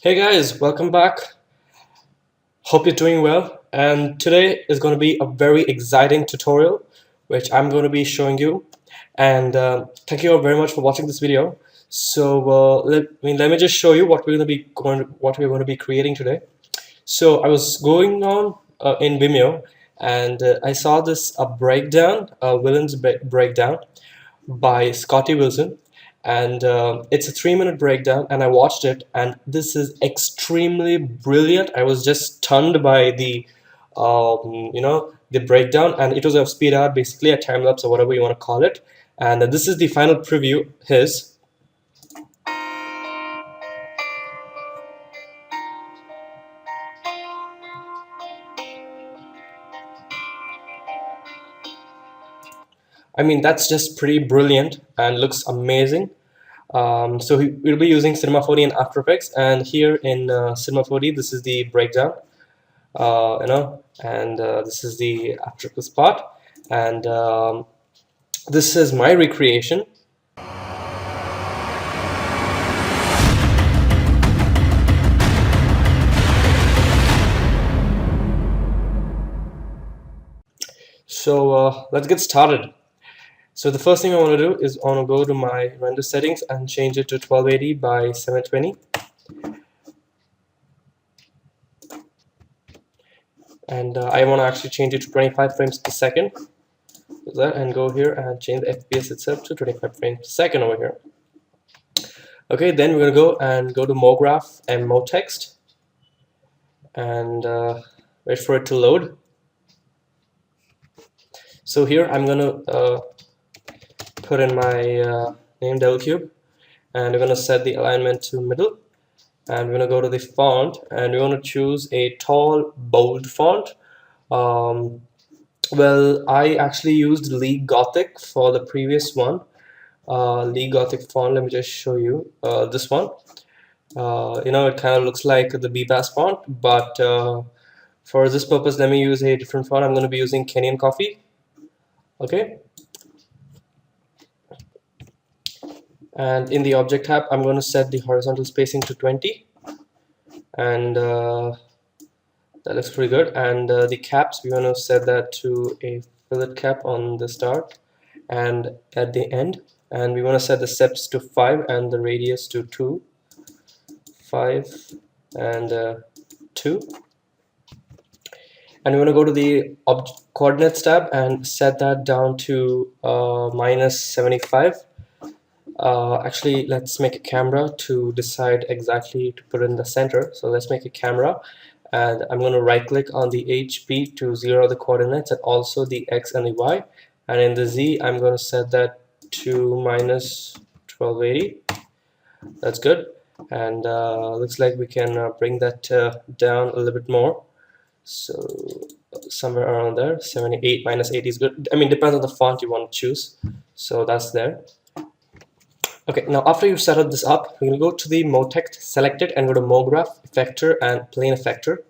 Hey guys, welcome back. Hope you're doing well. And today is going to be a very exciting tutorial which I'm going to be showing you. And thank you all very much for watching this video. So let me just show you what we're going to be creating today. So I was going on in Vimeo, and I saw this breakdown, villains breakdown by Scotty Wilson, and it's a 3-minute breakdown, and I watched it, and this is extremely brilliant. I was just stunned by the breakdown, and it was a speed art, basically a time lapse or whatever you want to call it. And this is the final preview. His. I mean, that's just pretty brilliant and looks amazing. So we'll be using Cinema 4D and After Effects, and here in Cinema 4D, this is the breakdown, and this is the After Effects part, and this is my recreation. So let's get started. So the first thing I want to do is I want to go to my render settings and change it to 1280 by 720. And I want to actually change it to 25 frames per second. So that, and go here and change the FPS itself to 25 frames per second over here. Okay, then we're going to go to More Graph and More Text, and wait for it to load. So here I'm going to put in my name double cube, and we're going to set the alignment to middle, and we're going to go to the font, and we want to choose a tall bold font. Well, I actually used League Gothic for the previous one. League Gothic font, let me just show you this one. It kind of looks like the BBAS font, but for this purpose let me use a different font. I'm going to be using Kenyan Coffee. Okay, and in the object tab I'm going to set the horizontal spacing to 20, and that looks pretty good. And the caps, we're going to set that to a fillet cap on the start and at the end, and we want to set the steps to 5 and the radius to 2, 5 and 2. And we want to go to the coordinates tab and set that down to minus 75. Actually, let's make a camera to decide exactly to put in the center. So let's make a camera, and I'm going to right click on the HP to 0 the coordinates and also the X and the Y, and in the Z I'm going to set that to minus 1280. That's good. And looks like we can bring that down a little bit more, so somewhere around there. 78 minus 80 is good. I mean, depends on the font you want to choose. So that's there. Okay, now after you set this up, we're going to go to the Mode Text, select it, and go to Mode Graph, Effector, and Plane Effector.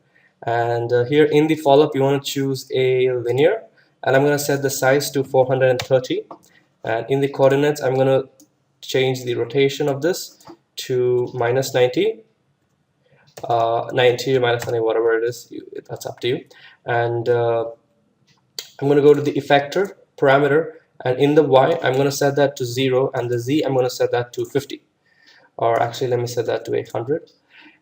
And here in the follow-up, you want to choose a linear, and I'm going to set the size to 430. And in the coordinates, I'm going to change the rotation of this to minus 90. 90 minus 90, whatever it is, that's up to you. And I'm going to go to the effector parameter, and in the Y I'm going to set that to 0, and the Z I'm going to set that to 50, or actually let me set that to 100.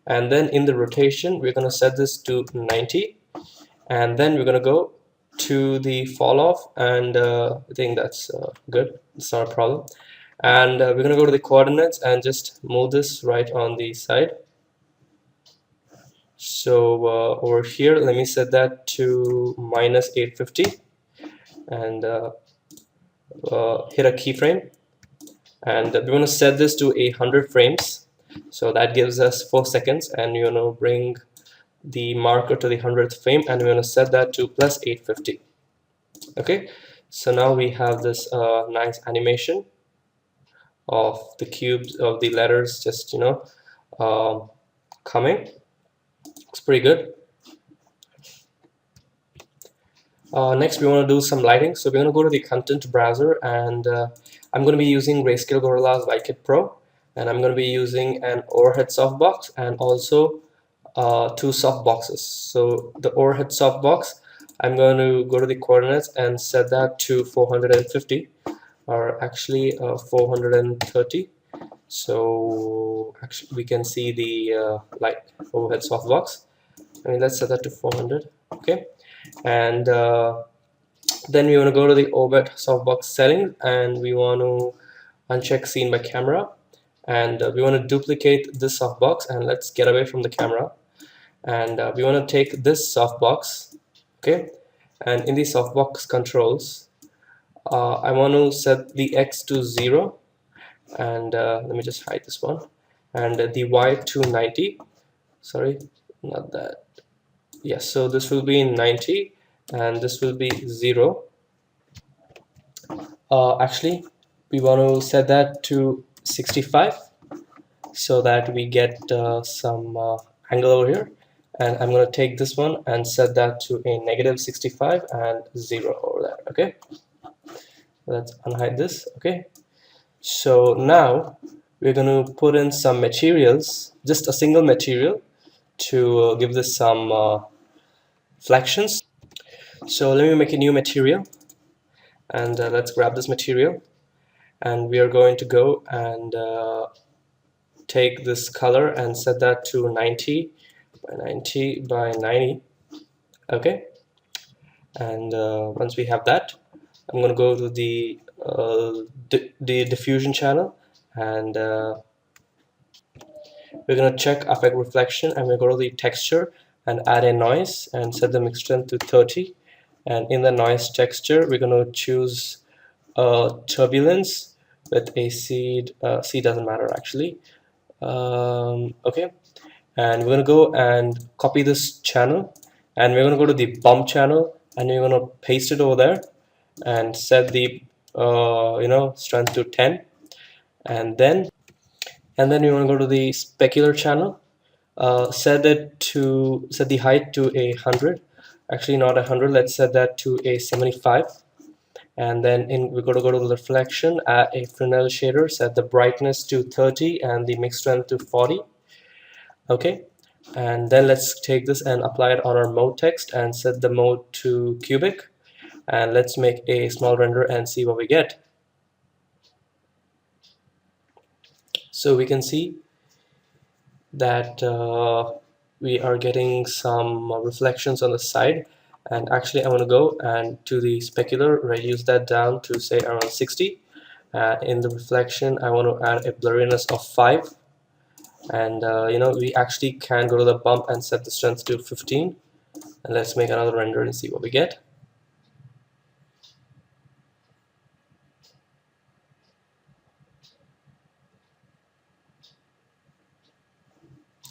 And then in the rotation we're going to set this to 90, and then we're going to go to the fall off, and I think that's good, it's not a problem. And we're going to go to the coordinates and just move this right on the side. So over here let me set that to minus 850, and hit a keyframe, and we're going to set this to 100 frames, so that gives us 4 seconds, and we're going to bring the marker to the 100th frame, and we're going to set that to plus 850. Okay, so now we have this nice animation of the cubes of the letters just coming. Looks pretty good. Next, we want to do some lighting. So we're going to go to the content browser, and I'm going to be using Grayscale Gorillaz Lightkit Pro. and I'm going to be using an overhead softbox and also two softboxes. So the overhead softbox, I'm going to go to the coordinates and set that to 450, or actually 430. So actually we can see the light overhead softbox. I mean, let's set that to 400. Okay, and then we want to go to the overhead softbox settings, and we want to uncheck scene by camera, and we want to duplicate this softbox, and let's get away from the camera, and we want to take this softbox. Okay, and in the softbox controls, I want to set the X to 0, and let me just hide this one, and the Y to 90. Sorry, not that. Yes, so this will be 90 and this will be 0. Actually, we want to set that to 65 so that we get some angle over here, and I'm going to take this one and set that to a negative 65 and 0 over there. Okay, let's unhide this. Okay, so now we're going to put in some materials, just a single material, to give this some flexions. So let me make a new material, and let's grab this material, and we are going to go and take this color and set that to 90 by 90 by 90. Okay, and once we have that, I'm going to go to the diffusion channel, and we're going to check affect reflection, and we're going to go to the texture and add a noise and set the mix strength to 30, and in the noise texture we're going to choose turbulence with a seed. C doesn't matter actually. Okay, and we're going to go and copy this channel, and we're going to go to the bump channel, and we're going to paste it over there and set the strength to 10, and then we want to go to the specular channel, set the height to 100, actually not 100, let's set that to a 75, and then we're going to go to the reflection, add a Fresnel shader, set the brightness to 30 and the mix strength to 40. Okay, and then let's take this and apply it on our mode text and set the mode to cubic, and let's make a small render and see what we get. So we can see that we are getting some reflections on the side, and actually I want to go and to the specular, reduce that down to say around 60. In the reflection I want to add a blurriness of 5, and we actually can go to the bump and set the strength to 15, and let's make another render and see what we get.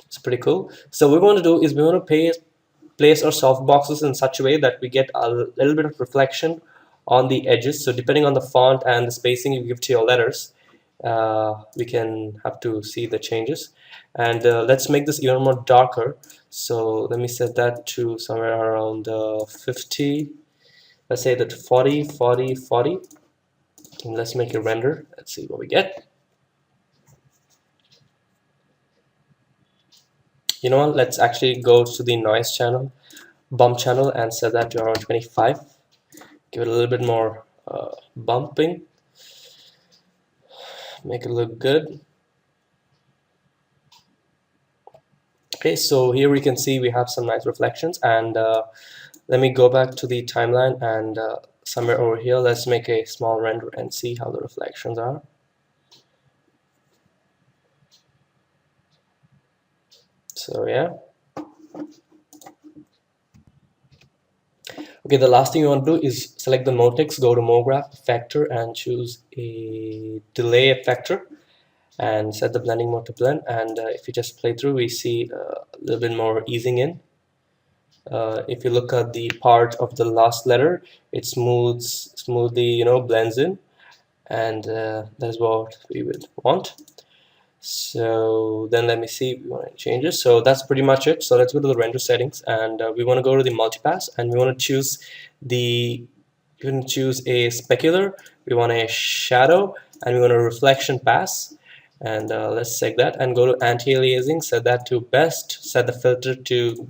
It's pretty cool. So what we want to do is we want to place our soft boxes in such a way that we get a little bit of reflection on the edges. So depending on the font and the spacing you give to your letters, we can have to see the changes. And let's make this even more darker. So let me set that to somewhere around 50. Let's say that 40, 40, 40. And let's make a render. Let's see what we get. You know what, let's actually go to the noise channel, bump channel, and set that to around 25. Give it a little bit more bumping, make it look good. Okay, so here we can see we have some nice reflections, and let me go back to the timeline, and somewhere over here let's make a small render and see how the reflections are. So yeah. Okay, the last thing you want to do is select the mode text, go to mode graph factor, and choose a delay effector, and set the blending mode to blend. And if you just play through, we see a little bit more easing in. If you look at the part of the last letter, it smoothly blends in, and that's what we would want. So then let me see if we want to change it. So that's pretty much it. So let's go to the render settings, and we want to go to the multipass, and we want to choose a specular, we want a shadow, and we want a reflection pass, and let's check that and go to anti-aliasing, set that to best, set the filter to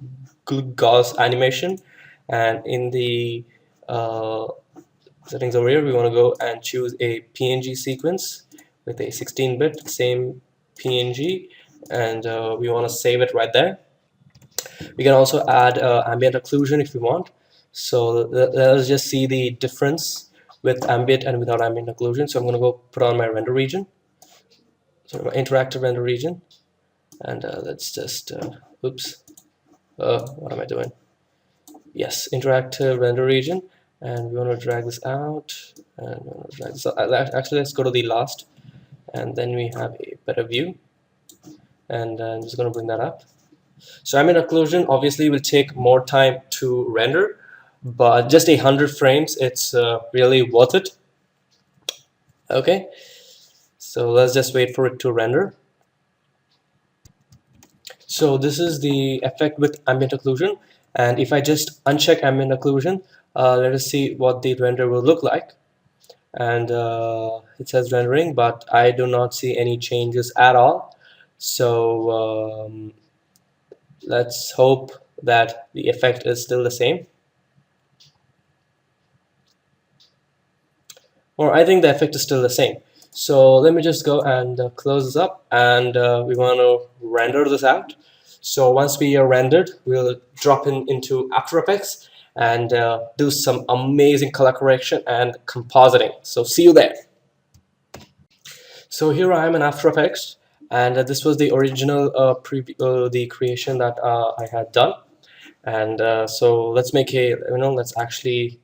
Gauss animation, and in the settings over here we want to go and choose a PNG sequence with a 16-bit same PNG, and we want to save it right there. We can also add ambient occlusion if we want. So let's just see the difference with ambient and without ambient occlusion. So I'm going to go put on my render region, so my interactive render region, and let's just oops, what am I doing? Yes, interactive render region, and we want to drag this out, and we want to drag this out. Actually, let's go to the last, and then we have a better view, and I'm just going to bring that up. So ambient occlusion obviously will take more time to render, but just 100 frames, it's really worth it. Okay, so let's just wait for it to render. So this is the effect with ambient occlusion, and if I just uncheck ambient occlusion, let us see what the render will look like. And it says rendering, but I do not see any changes at all. So let's hope that the effect is still the same. Or I think the effect is still the same. So let me just go and close this up, and we want to render this out. So once we are rendered, we'll drop into After Effects and do some amazing color correction and compositing. So see you there. So here I am in After Effects, and this was the original the creation that I had done. And so let's make a let's actually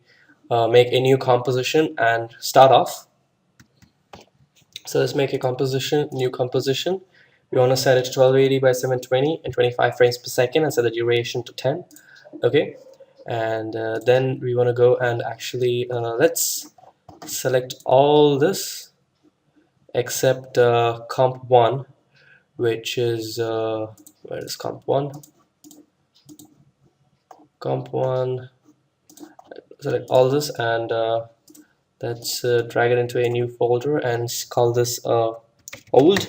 make a new composition and start off. So let's make a new composition. We want to set it to 1280 by 720 and 25 frames per second, and set the duration to 10. Okay, and then we want to go and actually let's select all this except comp 1, which is where is comp 1? Comp 1, select all this, and let's drag it into a new folder and call this old.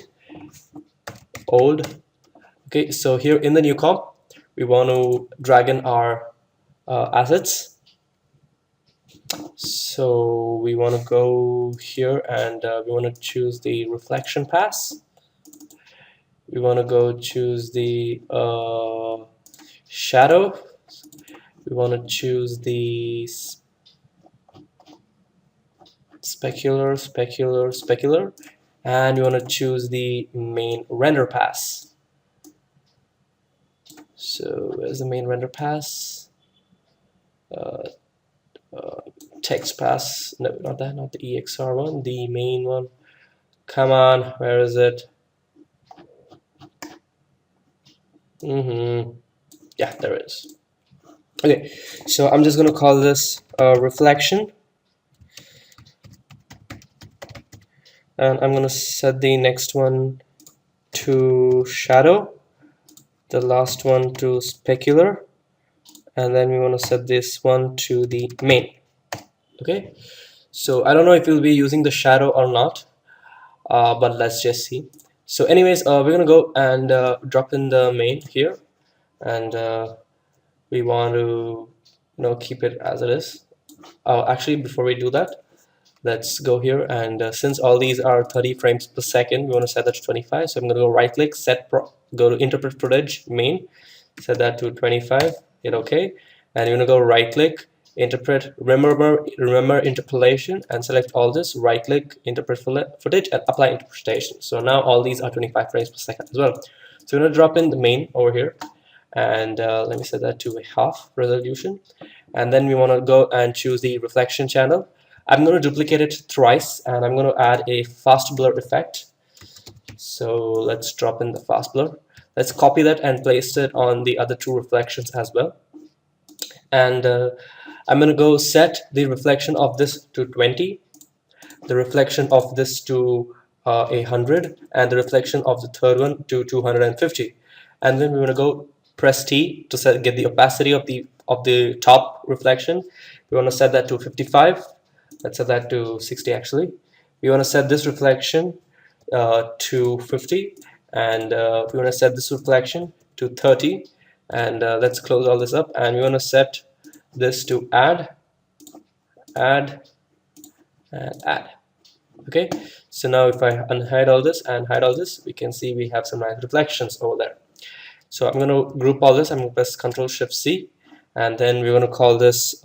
Okay, so here in the new comp, we want to drag in our assets. So we want to go here, and we want to choose the reflection pass. We want to go choose the shadow. We want to choose the specular, and we want to choose the main render pass. So where's the main render pass? Text pass, no, not that, not the EXR one, the main one. Come on, where is it? Yeah, there it is. Okay, so I'm just going to call this reflection, and I'm going to set the next one to shadow, the last one to specular, and then we want to set this one to the main. Okay, so I don't know if we'll be using the shadow or not, but let's just see. So anyways, we're gonna go and drop in the main here, and we want to keep it as it is. Actually, before we do that, let's go here, and since all these are 30 frames per second, we want to set that to 25. So I'm going to go right click, go to interpret footage, main, set that to 25, hit OK, and you're going to go right click, interpret, remember interpolation, and select all this, right click, interpret footage, and apply interpretation. So now all these are 25 frames per second as well. So we're going to drop in the main over here, and let me set that to a half resolution, and then we want to go and choose the reflection channel. I'm going to duplicate it thrice, and I'm going to add a fast blur effect. So let's drop in the fast blur. Let's copy that and place it on the other two reflections as well. And I'm going to go set the reflection of this to 20, the reflection of this to 100, and the reflection of the third one to 250. And then we're going to go press T to get the opacity of the top reflection. We want to set that to 55. Let's set that to 60 actually. We want to set this reflection to 50, and we want to set this reflection to 30, and let's close all this up, and we want to set this to add, and add. Okay, so now if I unhide all this and hide all this, we can see we have some nice reflections over there. So I'm going to group all this. I'm going to press Ctrl Shift C, and then we're going to call this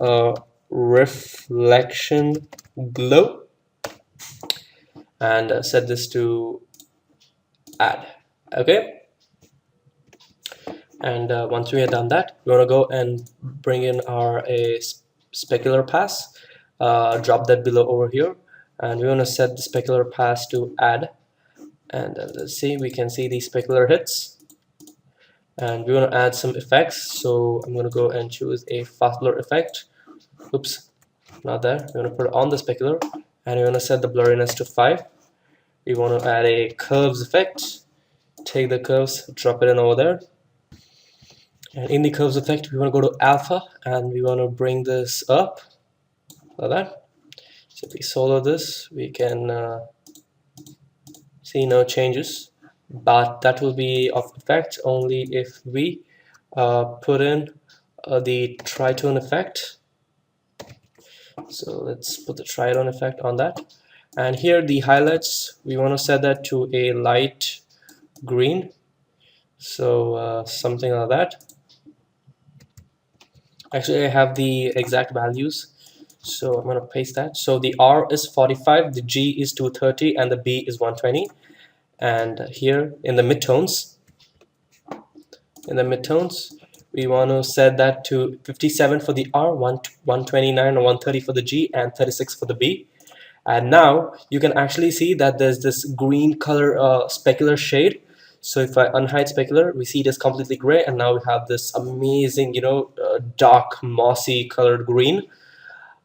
reflection glow, and set this to add. Okay, and once we have done that, we want to go and bring in our specular pass, drop that below over here, and we want to set the specular pass to add, and let's see, we can see the specular hits, and we want to add some effects. So I'm going to go and choose a fast blur effect. Oops, not there. We're going to put it on the specular, and we want to set the blurriness to 5. We want to add a curves effect. Take the curves, drop it in over there, and in the curves effect we want to go to alpha, and we want to bring this up like that. So if we solo this, we can see no changes, but that will be of effect only if we put in the tritone effect. So let's put the tritone effect on that, and here the highlights, we want to set that to a light green, so something like that. Actually, I have the exact values, so I'm going to paste that. So the R is 45, the G is 230, and the B is 120. And here in the midtones, we want to set that to 57 for the R, 129 or 130 for the G, and 36 for the B. And now you can actually see that there's this green color specular shade. So if I unhide specular, we see it is completely gray, and now we have this amazing, dark mossy colored green.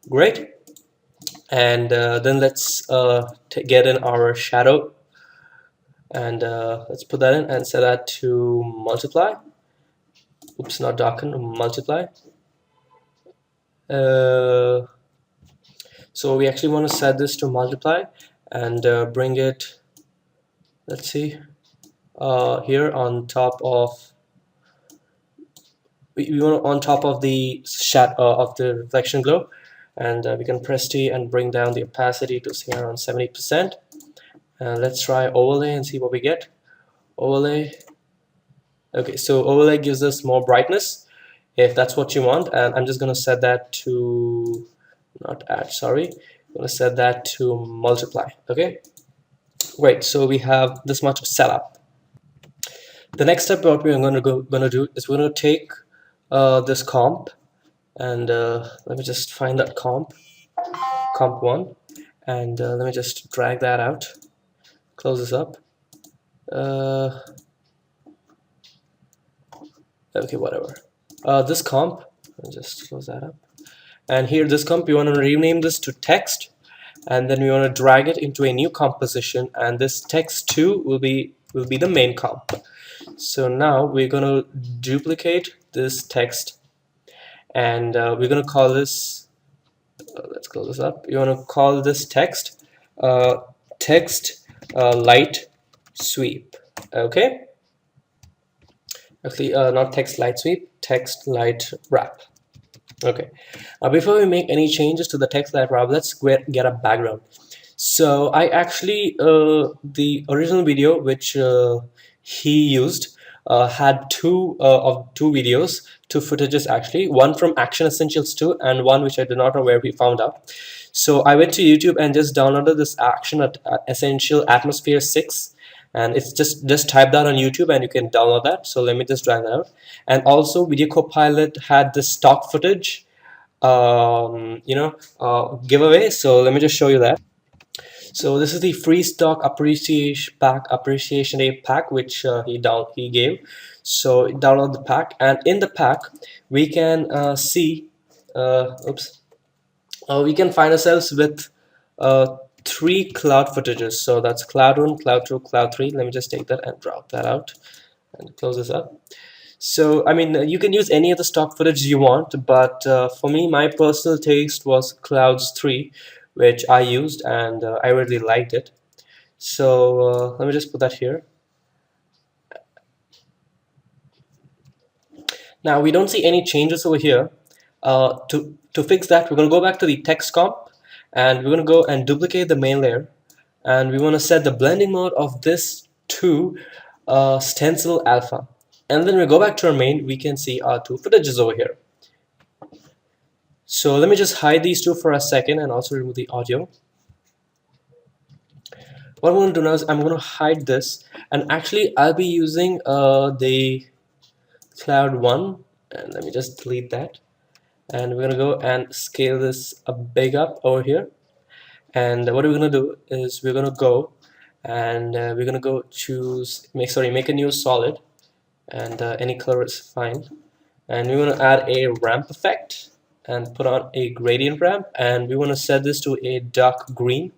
Great. And then let's get in our shadow, and let's put that in and set that to multiply. Oops, not darken, multiply. So we actually want to set this to multiply and bring it, let's see, here on top of, we want on top of the of the reflection glow, and we can press T and bring down the opacity to say around 70%. Let's try overlay and see what we get. Overlay. Okay, so overlay gives us more brightness if that's what you want, and I'm just going to set that to, not add, sorry, I'm going to set that to multiply. Okay, great. So we have this much setup. The next step what we're going to do is we're going to take this comp, and let me just find that comp 1, and let me just drag that out, close this up. Okay, whatever. This comp, I'll just close that up, and here this comp, we want to rename this to text, and then we want to drag it into a new composition, and this text 2 will be the main comp. So now we're going to duplicate this text, and we're going to call this, let's close this up, you want to call this text light sweep. Okay, actually not text light sweep, text light wrap. Okay, before we make any changes to the text light wrap, let's get a background. So I actually the original video which he used had two videos, two footages actually, one from Action Essentials 2 and one which I do not know where we found out. So I went to YouTube and just downloaded this Action Essential Atmosphere 6, and it's just type that on YouTube and you can download that. So let me just drag that out. And also Video Copilot had this stock footage giveaway, so let me just show you that. So this is the free stock appreciation day pack which he gave. So download the pack, and in the pack we can see we can find ourselves with 3 cloud footages. So that's cloud 1, cloud 2, cloud 3. Let me just take that and drop that out and close this up. So I mean, you can use any of the stock footage you want, but for me, my personal taste was clouds 3, which I used, and I really liked it. So let me just put that here. Now we don't see any changes over here. To fix that, we're going to go back to the text comp, and we're going to go and duplicate the main layer, and we want to set the blending mode of this to stencil alpha. And then we go back to our main, we can see our two footages over here. So let me just hide these two for a second and also remove the audio. What I'm going to do now is I'm going to hide this, and actually I'll be using the cloud one, and let me just delete that. And we're gonna go and scale this a big up over here. And what we're gonna do is we're gonna go and we're gonna go choose make a new solid, and any color is fine. And we want to add a ramp effect and put on a gradient ramp, and we want to set this to a dark green,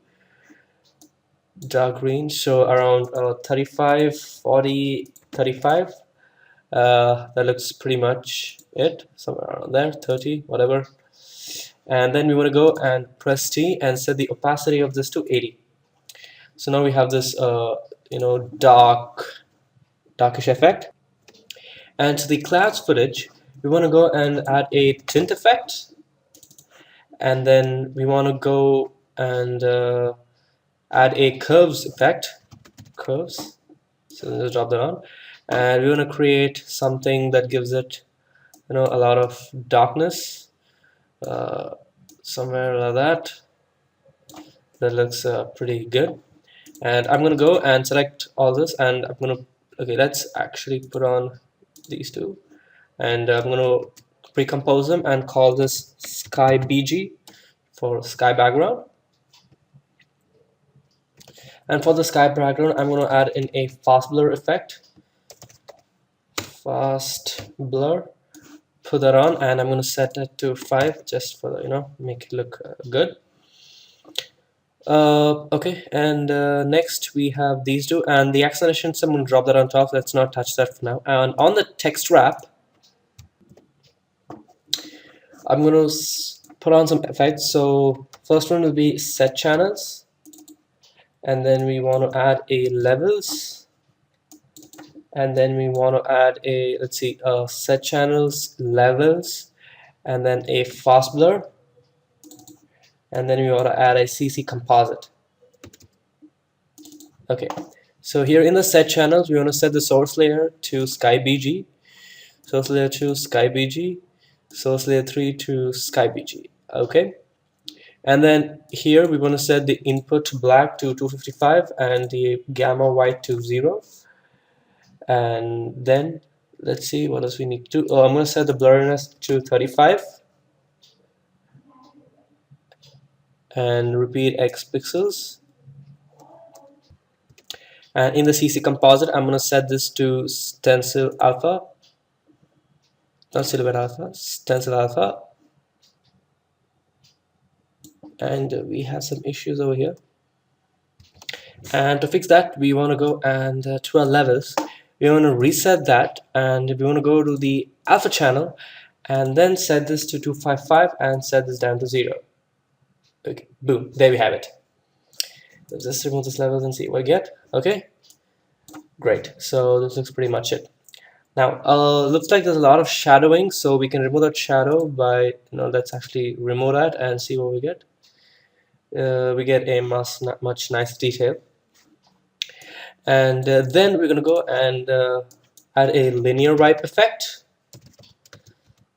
so around 35, 40, 35. That looks pretty much it, somewhere around there, 30, whatever. And then we want to go and press T and set the opacity of this to 80. So now we have this darkish effect. And to the clouds footage, we want to go and add a tint effect, and then we want to go and add a curves effect, curves. So let's drop that on, and we want to create something that gives it a lot of darkness, somewhere like that. That looks pretty good. And I'm gonna go and select all this, and I'm gonna, okay, let's actually put on these two, and I'm gonna pre-compose them and call this sky BG for sky background. And for the sky background, I'm gonna add in a fast blur effect, fast blur, put that on, and I'm gonna set it to 5 just for make it look good. Okay, and next we have these two, and the accelerations, I'm going to drop that on top. Let's not touch that for now. And on the text wrap, I'm going to put on some effects. So first one will be set channels, and then we want to add a levels, and then we want to add a, let's see, set channels, levels, and then a fast blur, and then we want to add a CC composite. Okay, so here in the set channels, we want to set the source layer to sky BG, source layer 2 sky BG, source layer 3 to sky BG. Okay, and then here we want to set the input black to 255 and the gamma white to 0. And then let's see what else we need to do. I'm going to set the blurriness to 35 and repeat X pixels. And in the CC composite, I'm going to set this to stencil alpha, not silhouette alpha, stencil alpha. And we have some issues over here. And to fix that, we want to go and to our levels, we want to reset that, and we want to go to the alpha channel and then set this to 255 and set this down to 0. Okay, boom, there we have it. Let's just remove this levels and see what we get. Okay, great. So this looks pretty much it. Now looks like there's a lot of shadowing, so we can remove that shadow by let's actually remove that and see what we get. We get a much nice detail. And then we're gonna go and add a linear wipe effect.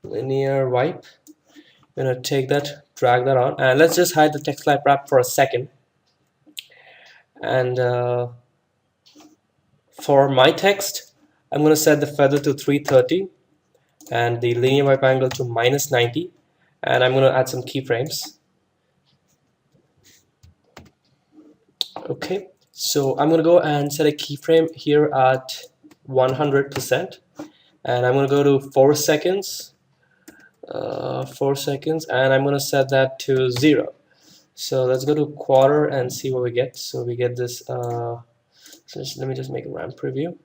Linear wipe. We're gonna take that, drag that on, and let's just hide the text light wrap for a second. And for my text, I'm gonna set the feather to 330 and the linear wipe angle to -90, and I'm gonna add some keyframes. Okay, so I'm gonna go and set a keyframe here at 100%, and I'm gonna go to 4 seconds. 4 seconds, and I'm gonna set that to 0. So let's go to quarter and see what we get. So we get this. So let me just make a ramp preview.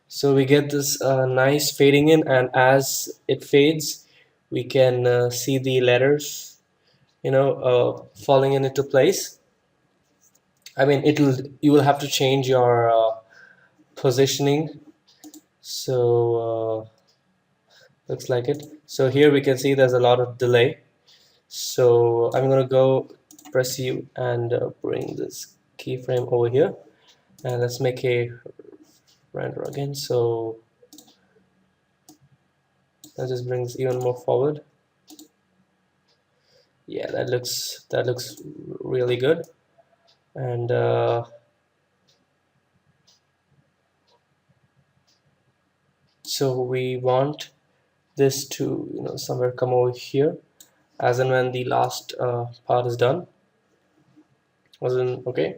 So we get this nice fading in, and as it fades, we can see the letters, falling into place. I mean, you will have to change your positioning. So looks like it. So here we can see there's a lot of delay. So I'm gonna go press U and bring this keyframe over here, and let's make a render again. So that just brings even more forward. Yeah, that looks really good. And so we want this to, somewhere come over here, as and when the last part is done. Wasn't okay?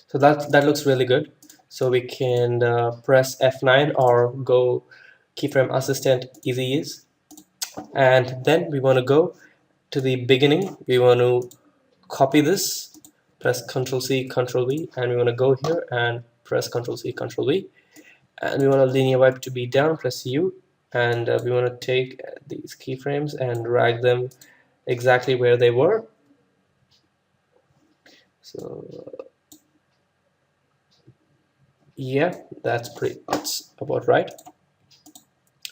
So that looks really good. So we can press F9 or go keyframe assistant easy ease, and then we want to go to the beginning. We want to copy this, press Ctrl C, Ctrl V, and we want to go here and press Ctrl C, Ctrl V, and we want a linear wipe to be down, press U, and we want to take these keyframes and drag them exactly where they were. So yeah, that's about right.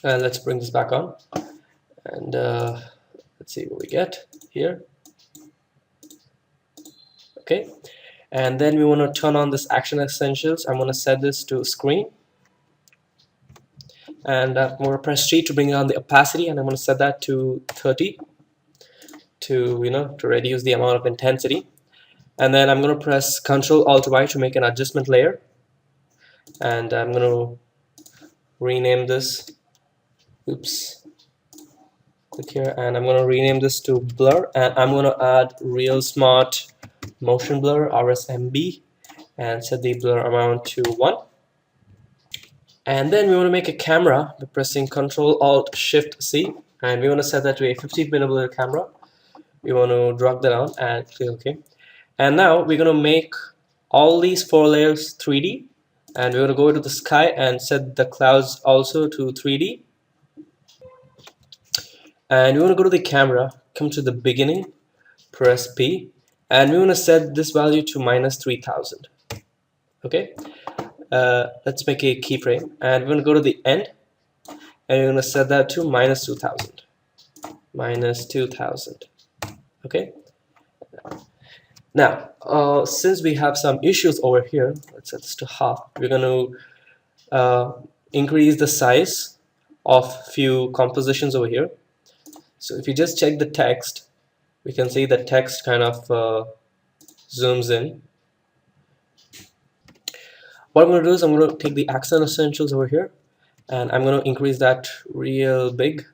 And let's bring this back on, and let's see what we get here. Okay, and then we want to turn on this action essentials. I'm going to set this to screen, and I'm going to press T to bring down the opacity, and I'm going to set that to 30 to reduce the amount of intensity. And then I'm going to press Ctrl Alt Y to make an adjustment layer, and I'm going to rename this. Oops. Click here, and I'm going to rename this to blur, and I'm going to add real smart motion blur RSMB and set the blur amount to 1. And then we want to make a camera by pressing Ctrl Alt Shift C, and we want to set that to a 50mm camera. We want to drag that down and click OK. And now we're going to make all these 4 layers 3D, and we're going to go to the sky and set the clouds also to 3D. And we want to go to the camera, come to the beginning, press P, and we want to set this value to -3000. Okay, let's make a keyframe, and we're going to go to the end, and we're going to set that to -2000. -2000. Okay. Now, since we have some issues over here, let's set this to half. We're going to increase the size of few compositions over here. So if you just check the text, we can see the text kind of zooms in. What I'm going to do is I'm going to take the accent essentials over here, and I'm going to increase that real big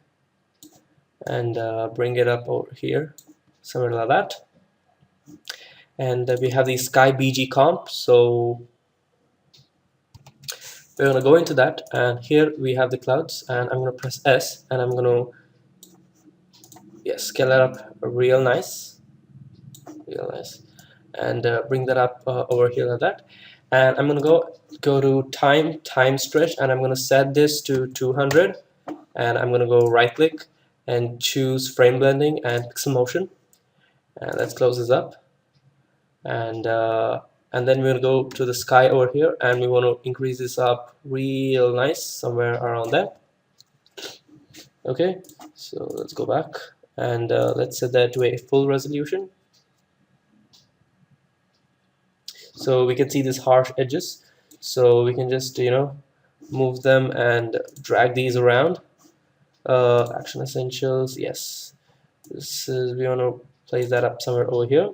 and bring it up over here, somewhere like that. And we have the sky BG comp, so we're going to go into that, and here we have the clouds, and I'm going to press S, and I'm going to scale that up real nice, and bring that up over here like that. And I'm going to go to time stretch, and I'm going to set this to 200, and I'm going to go right click and choose frame blending and pixel motion, and let's close this up. And then we're going to go to the sky over here, and we want to increase this up real nice, somewhere around there. Okay, so let's go back, and let's set that to a full resolution. So we can see these harsh edges, so we can just move them and drag these around. Action essentials, yes, this is, we want to place that up somewhere over here.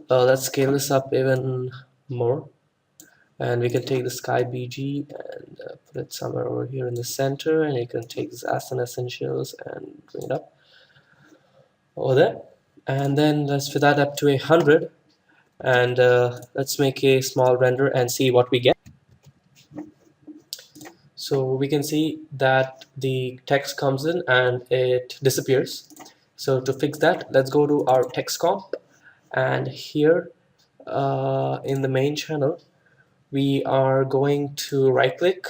Let's scale this up even more, and we can take the sky BG and put it somewhere over here in the center, and you can take this action essentials and bring it up over there. And then let's fit that up to 100, and let's make a small render and see what we get. So we can see that the text comes in and it disappears. So to fix that, let's go to our text comp, and here in the main channel we are going to right click,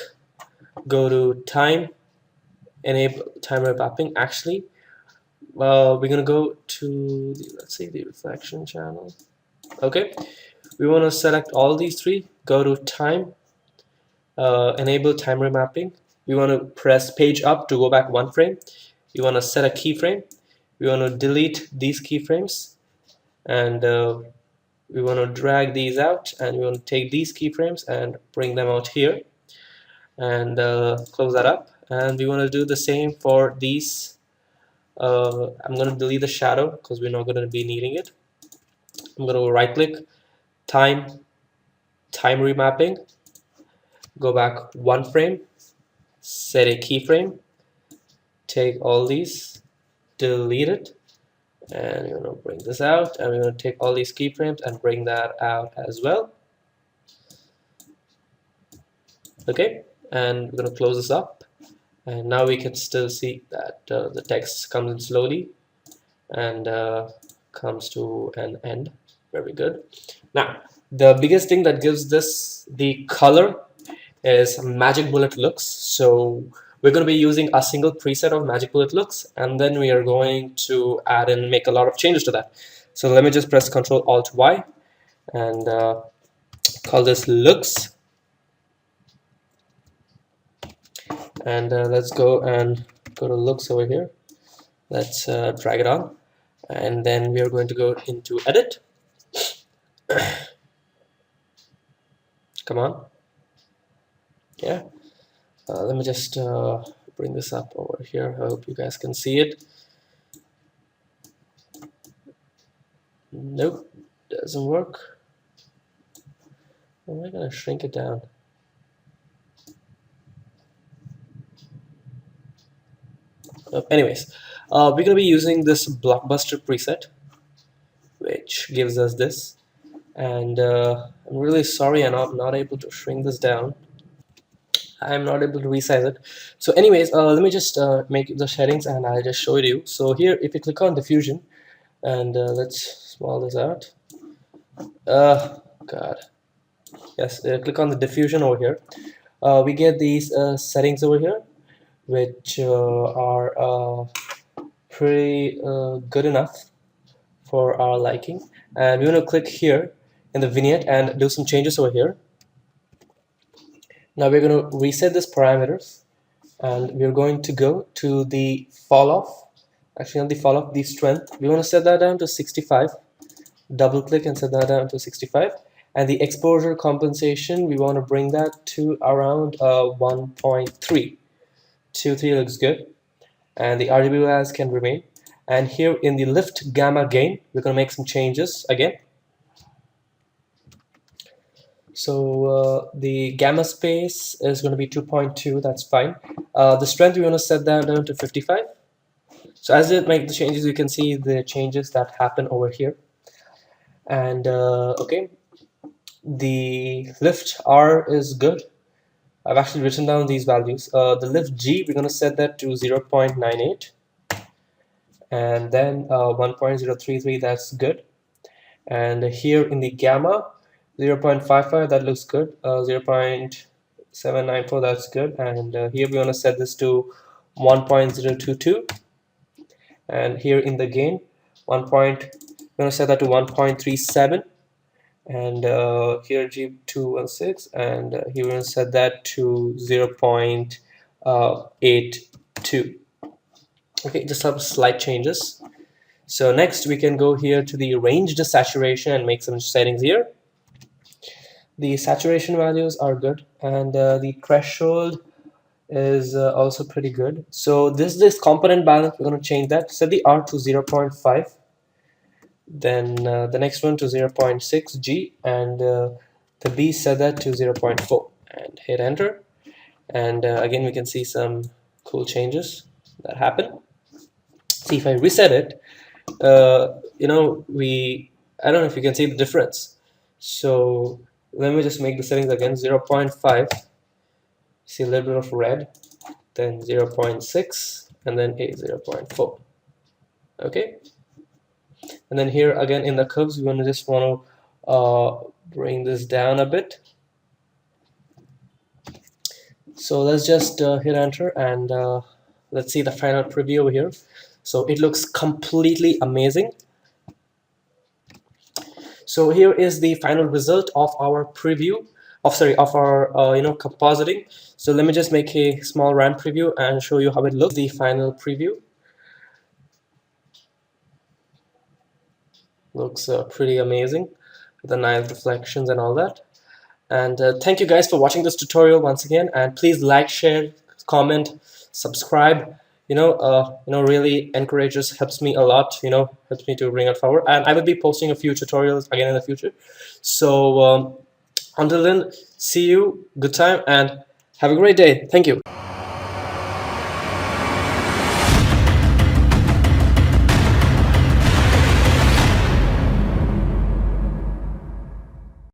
go to time, enable timer mapping. Actually, we're gonna go to the, let's see, the reflection channel. Okay, we want to select all these three, go to time, enable time remapping. We want to press page up to go back one frame. You want to set a keyframe. We want to delete these keyframes, and we want to drag these out, and we want to take these keyframes and bring them out here, and close that up. And we want to do the same for these. I'm going to delete the shadow because we're not going to be needing it. I'm going to right click, time remapping, go back one frame, set a keyframe, take all these, delete it, and we're going to bring this out, and we're going to take all these keyframes and bring that out as well. Okay, and we're going to close this up, and now we can still see that the text comes in slowly and comes to an end. Very good. Now the biggest thing that gives this the color is magic bullet looks. So we're going to be using a single preset of magic bullet looks, and then we are going to add and make a lot of changes to that. So let me just press Ctrl Alt Y and call this looks, and let's go and go to looks over here. Let's drag it on, and then we are going to go into edit. Come on. Yeah, let me just bring this up over here. I hope you guys can see it. Nope, doesn't work. Am I gonna shrink it down? Anyways, we're gonna be using this blockbuster preset, which gives us this. And I'm really sorry I'm not able to shrink this down. I'm not able to resize it. So anyways, let me just make the settings and I'll just show it to you. So here, if you click on diffusion, and let's small this out. God. Yes, click on the diffusion over here. We get these settings over here, which are pretty good enough for our liking. And we're going to click here in the vignette and do some changes over here. Now we're going to reset this parameters, and we're going to go to the fall off. Actually, not the fall off, the strength. We want to set that down to 65. Double click and set that down to 65. And the exposure compensation, we want to bring that to around 1.3. 2.3 looks good. And the RGB as can remain. And here in the lift gamma gain, we're going to make some changes again. So the gamma space is going to be 2.2. That's fine. The strength, we want to set that down to 55. So as you make the changes, you can see the changes that happen over here. And okay, the lift R is good. I've actually written down these values. The lift G, we're going to set that to 0.98. And then 1.033, that's good. And here in the gamma, 0.55, that looks good. 0.794, that's good. And here we want to set this to 1.022. And here in the gain, we're going to set that to 1.37. And here G216, and here we're going to set that to 0.82. Okay, just some slight changes. So next we can go here to the ranged saturation and make some settings here. The saturation values are good, and the threshold is also pretty good. So this component balance, we're going to change that. Set the R to 0.5. Then the next one to 0.6 G, and the B, set that to 0.4 and hit enter. And again, we can see some cool changes that happen. See, if I reset it, you know, I don't know if you can see the difference. So let me just make the settings again. 0.5, see a little bit of red, then 0.6, and then 0.4. Okay. And then here again in the curves, we just want to bring this down a bit. So let's just hit enter, and let's see the final preview over here. So it looks completely amazing. So here is the final result of our preview of our compositing. So let me just make a small RAM preview and show you how it looks. The final preview looks pretty amazing with the nice reflections and all that. And thank you guys for watching this tutorial once again, and please like, share, comment, subscribe. Really encourages, helps me a lot, helps me to bring it forward, and I will be posting a few tutorials again in the future. So until then, see you, good time, and have a great day. Thank you.